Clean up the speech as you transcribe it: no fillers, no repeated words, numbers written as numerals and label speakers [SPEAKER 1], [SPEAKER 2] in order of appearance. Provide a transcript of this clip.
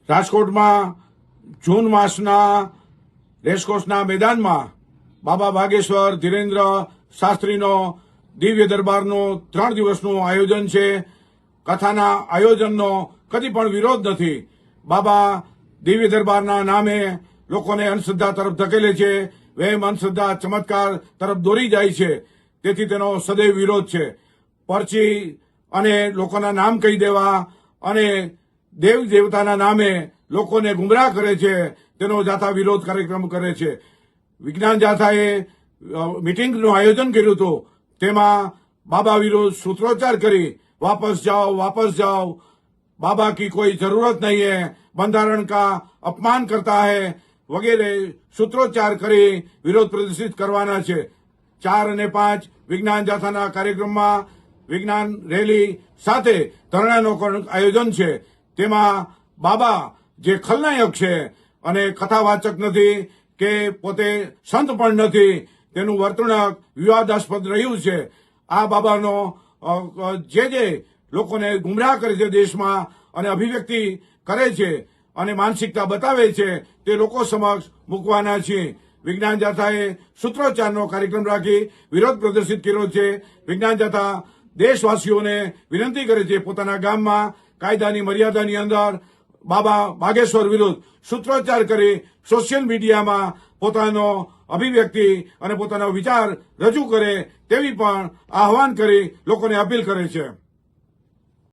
[SPEAKER 1] રાજકોટમાં જૂન માસના રેસકોર્સના મેદાનમાં બાબા ભાગેશ્વર ધીરેન્દ્ર શાસ્ત્રીનો દિવ્ય દરબારનું 3 દિવસનું આયોજન છે. કથાના આયોજનનો કદી પણ વિરોધ નથી. બાબા દિવ્ય દરબારના નામે લોકોને અંધશ્રદ્ધા તરફ ધકેલે છે, વહેમ, અંધશ્રદ્ધા, ચમત્કાર તરફ દોરી જાય છે. તેથી તેનો સદૈવ વિરોધ છે. પરચી અને લોકોના નામ કહી દેવા અને દેવ દેવતાના નામે લોકોને ગુમરાહ કરે છે, તેનો જાથા વિરોધ કાર્યક્રમ કરે છે. વિજ્ઞાન જાથાએ મીટિંગનું આયોજન કર્યું હતું. તેમાં બાબા વિરુદ્ધ સૂત્રોચ્ચાર કરી વાપસ જાઓ, बाबा की कोई जरूरत नहीं है, बंधारण का अपमान करता है वगैरह सूत्रोच्चार કરી વિરોધ પ્રદર્શિત કરવાના છે. 4 અને 5 વિજ્ઞાન જાથાના કાર્યક્રમમાં વિજ્ઞાન રેલી સાથે ધરણાનું આયોજન છે. તેમાં બાબા જે ખલનાયક છે અને કથાવાચક નથી કે પોતે સંત પણ નથી, તેનું વર્તણૂક વિવાદાસ્પદ રહ્યું છે. આ બાબાનો જે લોકોને ગુમરાહ કરે છે દેશમાં અને અભિવ્યક્તિ કરે છે અને માનસિકતા બતાવે છે, તે લોકો સમક્ષ મૂકવાના છે. વિજ્ઞાન જાથાએ સૂત્રોચ્ચારનો કાર્યક્રમ રાખી વિરોધ પ્રદર્શિત કર્યો છે. વિજ્ઞાન જાથા દેશવાસીઓને વિનંતી કરે છે પોતાના ગામમાં કાયદાની મર્યાદાની અંદર બાબા ભાગેશ્વર વિરુદ્ધ સૂત્રોચ્ચાર કરી સોશિયલ મીડિયામાં પોતાનો અભિવ્યક્તિ અને પોતાનો વિચાર રજૂ કરે તેવી પણ આહવાન કરી લોકોને અપીલ કરે છે.